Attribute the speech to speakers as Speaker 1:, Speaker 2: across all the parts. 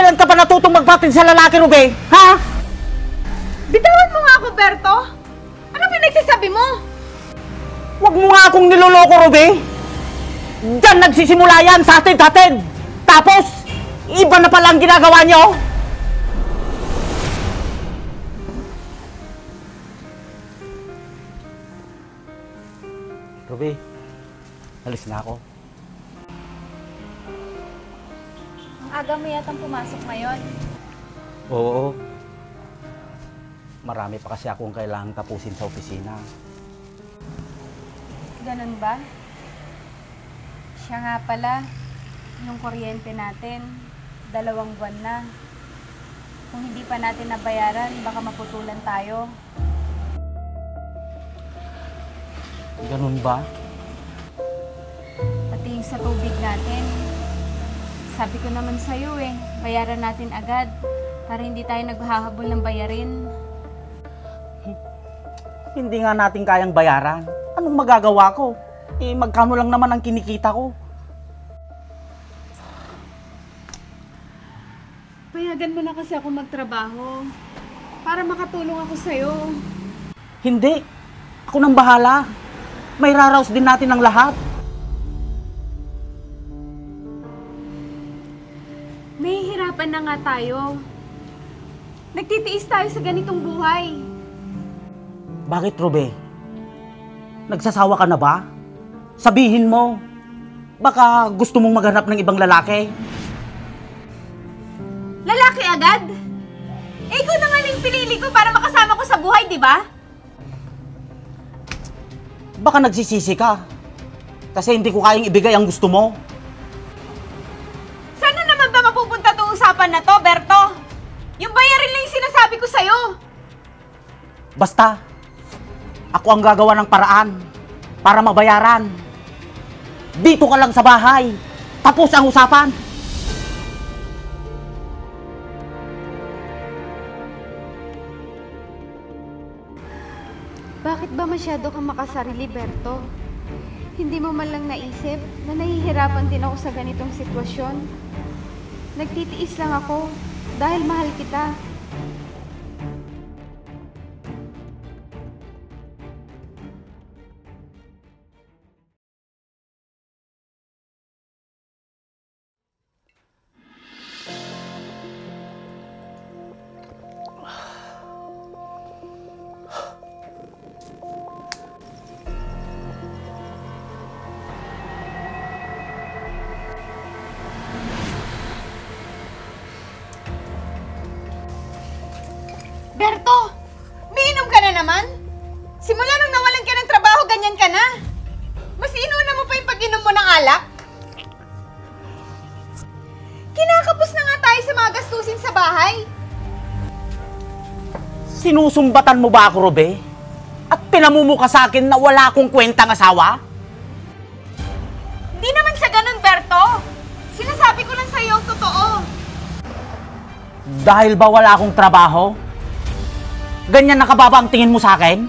Speaker 1: Kailan ka pa natutong magpatid sa lalaki, Ruby? Ha?
Speaker 2: Bitawan mo nga ako, Berto! Ano pinagsasabi mo?
Speaker 1: Huwag mo nga akong niloloko, Ruby! Diyan nagsisimula yan sa hatid-hatid! Tapos, iba na pala ang ginagawa niyo! Ruby, alis na ako.
Speaker 2: Ang aga mo yatang pumasok ngayon.
Speaker 1: Oo. Marami pa kasi akong kailangang tapusin sa opisina.
Speaker 2: Ganun ba? Siya nga pala, yung kuryente natin, 2 buwan na. Kung hindi pa natin nabayaran, baka maputulan tayo.
Speaker 1: Ganun ba?
Speaker 2: Pati yung sa tubig natin. Sabi ko naman sa'yo bayaran natin agad para hindi tayo naghahabol ng bayarin.
Speaker 1: Hindi nga natin kayang bayaran. Anong magagawa ko? Magkano lang naman ang kinikita ko.
Speaker 2: Payagan mo na kasi ako magtrabaho para makatulong ako sa'yo.
Speaker 1: Hindi. Ako nang bahala. May raraos din natin ang lahat.
Speaker 2: Nahihirapan na nga tayo. Nagtitiis tayo sa ganitong buhay.
Speaker 1: Bakit, Ruby? Nagsasawa ka na ba? Sabihin mo. Baka gusto mong maghanap ng ibang lalaki.
Speaker 2: Lalaki agad? Ikaw na nga yung pinili ko para makasama ko sa buhay, di ba?
Speaker 1: Baka nagsisisi ka. Kasi hindi ko kayang ibigay ang gusto mo.
Speaker 2: Sana naman ba mapupunta itong usapan na to, Berto? Yung bayarin lang yung sinasabi ko sa'yo.
Speaker 1: Basta, ako ang gagawa ng paraan para mabayaran. Dito ka lang sa bahay. Tapos ang usapan.
Speaker 2: Bakit ba masyado kang makasarili, Berto? Hindi mo man lang naisip na nahihirapan din ako sa ganitong sitwasyon? Nagtitiis lang ako dahil mahal kita. Berto! Miinom ka na naman? Simula nung nawalan ka ng trabaho, ganyan ka na. Mas inuna mo pa yung pag-inom mo ng alak? Kinakapos na nga tayo sa mga gastusin sa bahay.
Speaker 1: Sinusumbatan mo ba ako, Ruby? At pinamumuka sa akin na wala akong kwentang asawa?
Speaker 2: Hindi naman sa ganun, Berto. Sinasabi ko lang sa'yo ang totoo.
Speaker 1: Dahil ba wala akong trabaho? Ganyan nakababa ang tingin mo sa akin?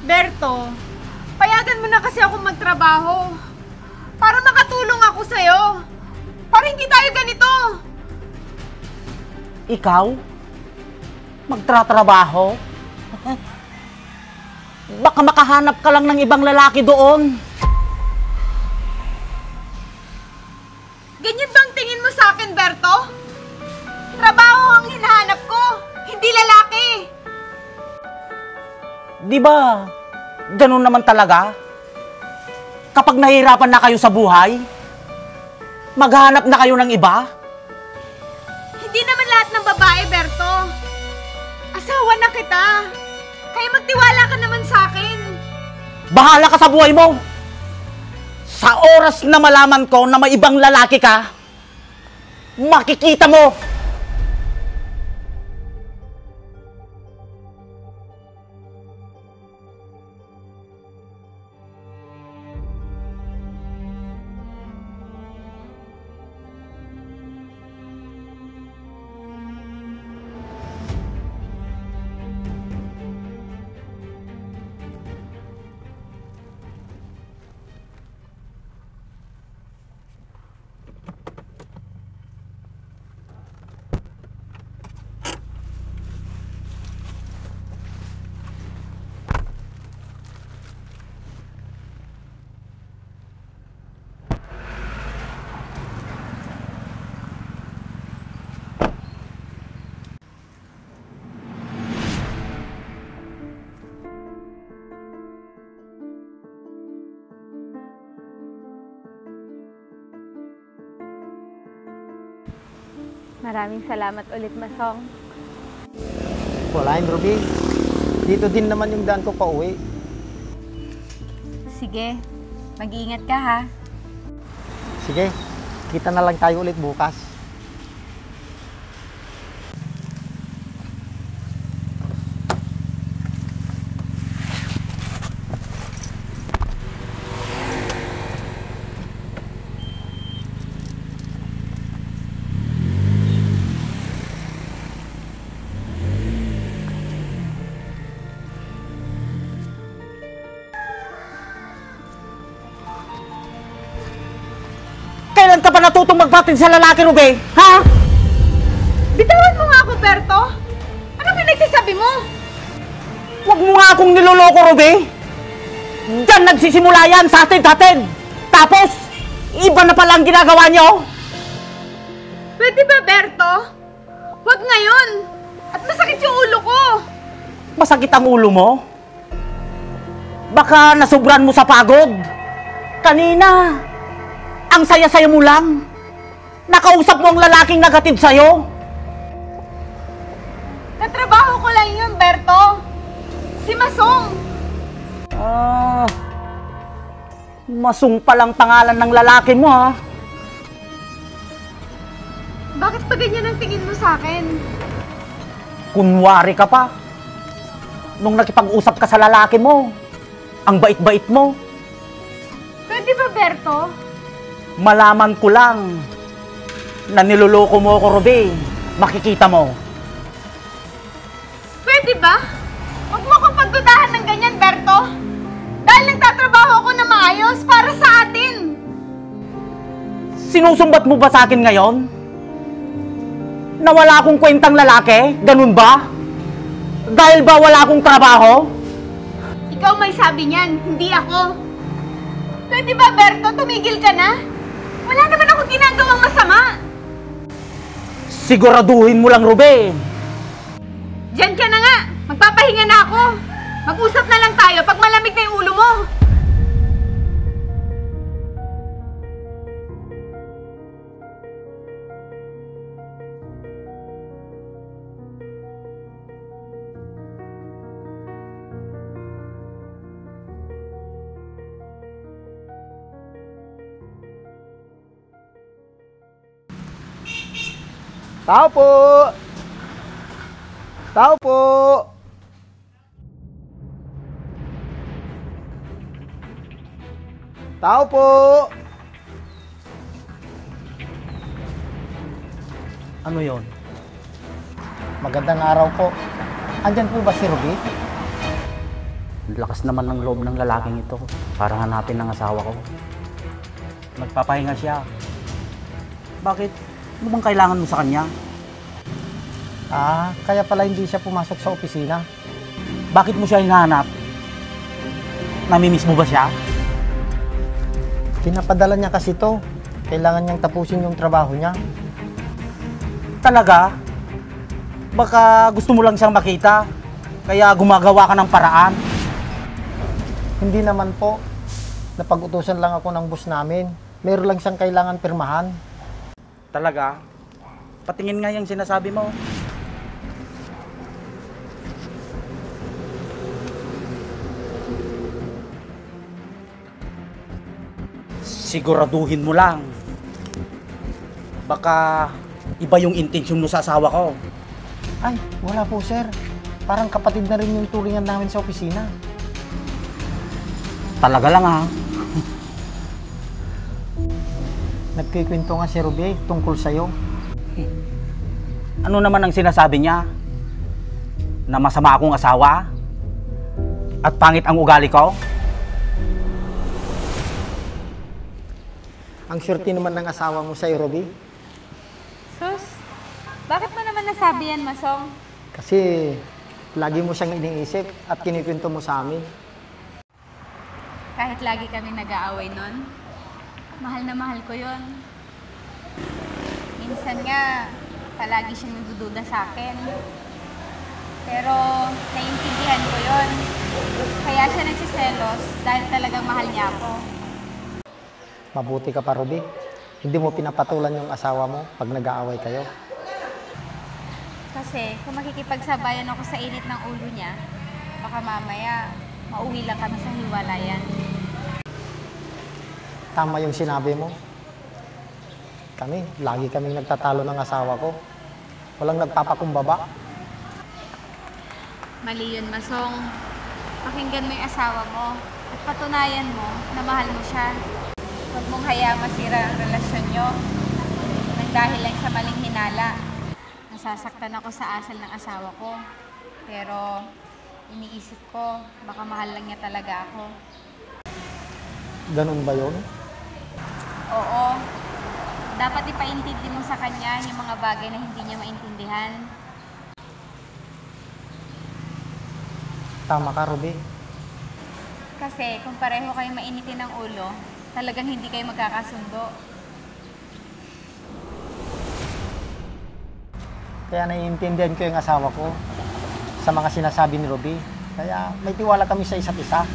Speaker 2: Berto, payagan mo na kasi ako magtrabaho. Para makatulong ako sa'yo. Para hindi tayo ganito.
Speaker 1: Ikaw? Magtratrabaho? Baka makahanap ka lang ng ibang lalaki doon.
Speaker 2: Ganyan bang tingin mo sa akin, Berto? Trabaho ang hinahanap ko, hindi lalaki.
Speaker 1: Di ba? Ganun naman talaga. Kapag nahihirapan na kayo sa buhay, maghanap na kayo ng iba.
Speaker 2: Hindi naman lahat ng babae, Berto. Asawa na kita. Kaya magtiwala ka naman sa akin.
Speaker 1: Bahala ka sa buhay mo. Sa oras na malaman ko na may ibang lalaki ka, makikita mo.
Speaker 2: Maraming salamat ulit, Masong.
Speaker 3: Wala yun, Ruby. Dito din naman yung daan ko pa uwi.
Speaker 2: Sige, mag-iingat ka ha.
Speaker 3: Sige, kita na lang tayo ulit bukas.
Speaker 1: Kailan ka pa natutong magpatid sa lalaki, Ruby? Ha?
Speaker 2: Bitawan mo nga ako, Berto! Ano pinagsasabi mo?
Speaker 1: Huwag mo nga akong niloloko, Ruby! Diyan nagsisimula yan sa atin-atin! Tapos, iba na pala ang ginagawa niyo!
Speaker 2: Pwede ba, Berto? Huwag ngayon! At masakit yung ulo ko!
Speaker 1: Masakit ang ulo mo? Baka nasubran mo sa pagod? Kanina, ang saya-saya mo lang. Nakausap mo ang lalaking nagatid sa'yo.
Speaker 2: Katrabaho ko lang yun, Berto! Si Masong!
Speaker 1: Masung palang pangalan ng lalaki mo, ha?
Speaker 2: Bakit pa ganyan ang tingin mo sa akin?
Speaker 1: Kunwari ka pa. Nung nakipag-usap ka sa lalaki mo, ang bait-bait mo.
Speaker 2: Pwede ba, Berto?
Speaker 1: Malaman ko lang na niloloko mo ako, Ruby. Makikita mo.
Speaker 2: Pwede ba? Huwag mo akong pagdudahan ng ganyan, Berto! Dahil nagtatrabaho ako na maayos para sa atin!
Speaker 1: Sinusumbat mo ba sa akin ngayon? Na wala akong kwentang lalaki? Ganun ba? Dahil ba wala akong trabaho?
Speaker 2: Ikaw may sabi niyan, hindi ako. Pwede ba, Berto? Tumigil ka na? Wala naman ako ginagawang masama.
Speaker 1: Siguraduhin mo lang, Ruby.
Speaker 2: Diyan ka na nga. Magpapahinga na ako. Mag-usap na lang tayo pag malamig na yung ulo mo.
Speaker 3: Tao po! Tao po! Tao po!
Speaker 1: Ano yon?
Speaker 3: Magandang araw po. Andyan po ba si Ruby?
Speaker 1: Lakas naman ng loob ng lalaking ito para hanapin ang asawa ko. Nagpapahinga siya. Bakit? Ano bang kailangan mo sa kanya?
Speaker 3: Kaya pala hindi siya pumasok sa opisina.
Speaker 1: Bakit mo siya hinahanap? Namimiss mo ba siya?
Speaker 3: Pinapadala niya kasi to. Kailangan niyang tapusin yung trabaho niya.
Speaker 1: Talaga? Baka gusto mo lang siyang makita, kaya gumagawa ka ng paraan.
Speaker 3: Hindi naman po. Napag-utusan lang ako ng boss namin. Meron lang siyang kailangan pirmahan.
Speaker 1: Talaga? Patingin nga yung sinasabi mo. Siguraduhin mo lang. Baka iba yung intensyon mo sa asawa ko.
Speaker 3: Ay, wala po sir. Parang kapatid na rin yung turingan namin sa opisina.
Speaker 1: Talaga lang, ha?
Speaker 3: Nagkikwento nga si Ruby tungkol sa'yo.
Speaker 1: Ano naman ang sinasabi niya? Na masama akong asawa? At pangit ang ugali ko?
Speaker 3: Ang swerte naman ng asawa mo sa'yo, Ruby.
Speaker 2: Sus, bakit mo naman nasabi yan, Masong?
Speaker 3: Kasi lagi mo siyang iniisip at kinikwento mo sa amin.
Speaker 2: Kahit lagi kami nag-aaway nun, mahal na mahal ko yon. Minsan nga, palagi siyang nagdududa sa akin. Pero, naiintindihan ko yon. Kaya siya nagsiselos dahil talagang mahal niya ako.
Speaker 3: Mabuti ka pa, Ruby. Hindi mo pinapatulan yung asawa mo pag nag-aaway kayo.
Speaker 2: Kasi kung makikipagsabayan ako sa init ng ulo niya, baka mamaya mauwi lang kami sa hiwalayan.
Speaker 3: Tama yung sinabi mo. Lagi kaming nagtatalo ng asawa ko. Walang nagpapakumbaba.
Speaker 2: Mali yun, Masong. Pakinggan mo yung asawa mo at patunayan mo na mahal mo siya. Huwag mong hayaang masira ang relasyon nyo nang dahil lang sa maling hinala. Nasasaktan ako sa asal ng asawa ko. Pero iniisip ko, baka mahal lang niya talaga ako.
Speaker 3: Ganun ba yun?
Speaker 2: Oo. Dapat ipaintindi mo sa kanya yung mga bagay na hindi niya maintindihan.
Speaker 3: Tama ka, Ruby.
Speaker 2: Kasi kung pareho kayo mainitin ng ulo, talagang hindi kayo magkakasundo.
Speaker 3: Kaya naiintindihan ko yung asawa ko sa mga sinasabi ni Ruby. Kaya may tiwala kami sa isa't isa.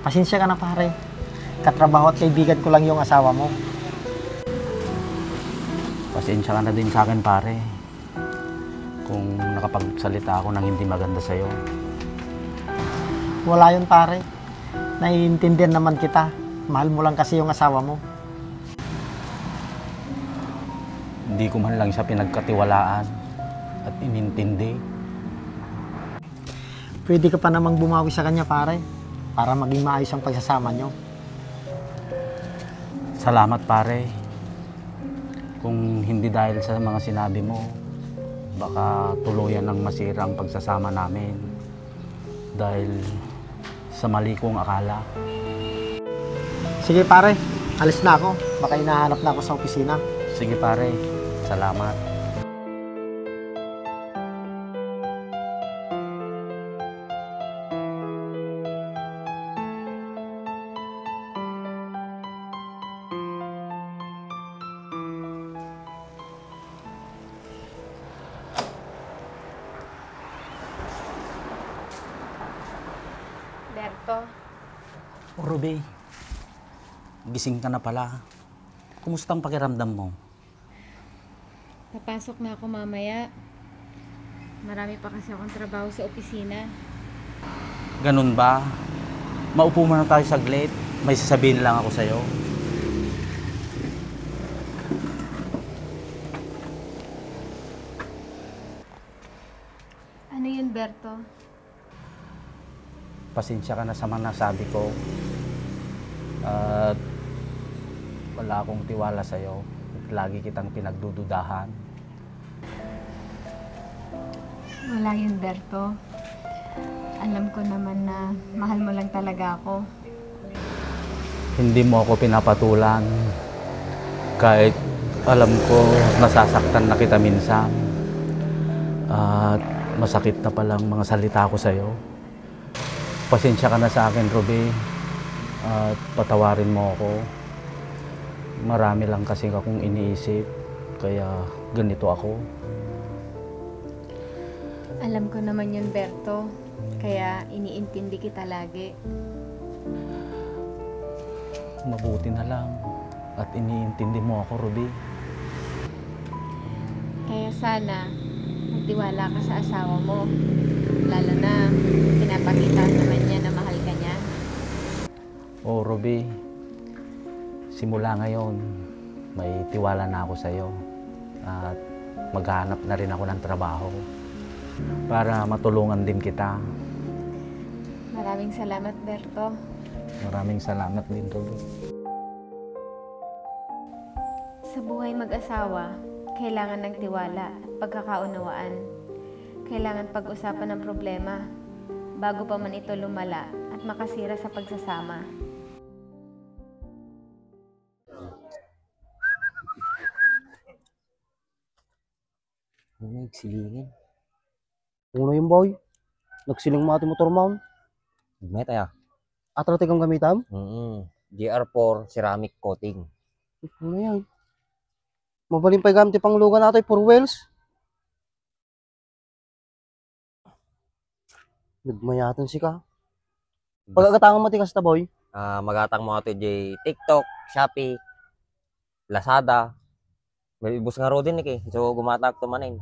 Speaker 3: Pasensya ka na, pare. Katrabaho at kaibigan ko lang yung asawa mo.
Speaker 1: Pasensya ka na din sa akin, pare. Kung nakapagsalita ako ng hindi maganda sa'yo.
Speaker 3: Wala yun, pare. Naiintindihan naman kita. Mahal mo lang kasi yung asawa mo.
Speaker 1: Hindi ko man lang siya pinagkatiwalaan at inintindi.
Speaker 3: Pwede ka pa namang bumawi sa kanya, pare. Para maging maayos ang pagsasama nyo.
Speaker 1: Salamat, pare. Kung hindi dahil sa mga sinabi mo, baka tuluyan ng masira ang pagsasama namin. Dahil sa mali kong akala.
Speaker 3: Sige, pare. Alis na ako. Baka hinahanap na ako sa opisina.
Speaker 1: Sige, pare. Salamat.
Speaker 2: Berto,
Speaker 1: O, Ruby, gising ka na pala. Kumusta ang pakiramdam mo?
Speaker 2: papasok na ako mamaya. Marami pa kasi akong trabaho sa opisina.
Speaker 1: Ganun ba? Maupo muna tayo saglit. May sasabihin lang ako sa'yo.
Speaker 2: Ano yun, Berto?
Speaker 1: Pasensya ka na sa mga nasabi ko. At wala akong tiwala sa'yo. At lagi kitang pinagdududahan.
Speaker 2: Wala yun, Berto. Alam ko naman na mahal mo lang talaga ako.
Speaker 1: Hindi mo ako pinapatulan. Kahit alam ko nasasaktan na kita minsan. At masakit na palang mga salita ko sa'yo. Pasensya ka na sa akin, Ruby. At patawarin mo ako. Marami lang kasi akong iniisip. Kaya ganito ako.
Speaker 2: Alam ko naman yun, Berto. Kaya iniintindi kita lagi.
Speaker 1: Mabuti na lang. At iniintindi mo ako, Ruby.
Speaker 2: Kaya sana, magtiwala ka sa asawa mo. Lalo na, pinapakita naman niya na mahal ka niya.
Speaker 1: Oh, Ruby. Simula ngayon, may tiwala na ako sa'yo. At maghanap na rin ako ng trabaho. Para matulungan din kita.
Speaker 2: Maraming salamat, Berto.
Speaker 1: Maraming salamat din, Ruby.
Speaker 2: Sa buhay mag-asawa, kailangan ng tiwala at pagkakaunawaan. Kailangan pag-usapan ng problema bago pa man ito lumala at makasira sa pagsasama.
Speaker 4: Nagsilingin. Uno yung boy. Nagsiling mo ating motor mount.
Speaker 5: Gagmay tayo.
Speaker 4: Atratik ang gamitam.
Speaker 5: GR4 ceramic coating.
Speaker 4: Ano yan? Mabaling pa gamit pang lugan natin for wheels. Nagmayatan si ka. Pagkagatangan mo tikas ta boy.
Speaker 5: Magatang mo ito di TikTok, Shopee. Lazada. May ibus nga ro din eh. So gumatang to manin.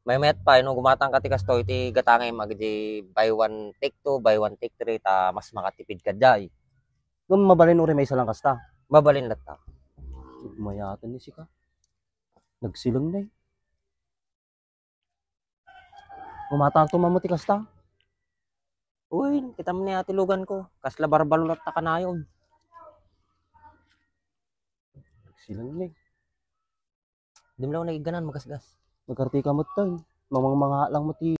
Speaker 5: May met pa no gumatang ka tikas to iti gatangay magdi buy one take two, buy one take three ta mas makatipid ka jay.
Speaker 4: Gum mabalin uri may isa lang kasta.
Speaker 5: Babalin latta.
Speaker 4: Mayatan ni sika. Nagsilang na eh. Gumatang tumamati kasta.
Speaker 5: Uy, kita mo ni ati lugan ko. Kasla barbalo latta ka na yun.
Speaker 4: Nagsilang na eh.
Speaker 5: Di mo lang nagiganan magasgas.
Speaker 4: Nagkarti ka mo tayo. Mamang mga lang mati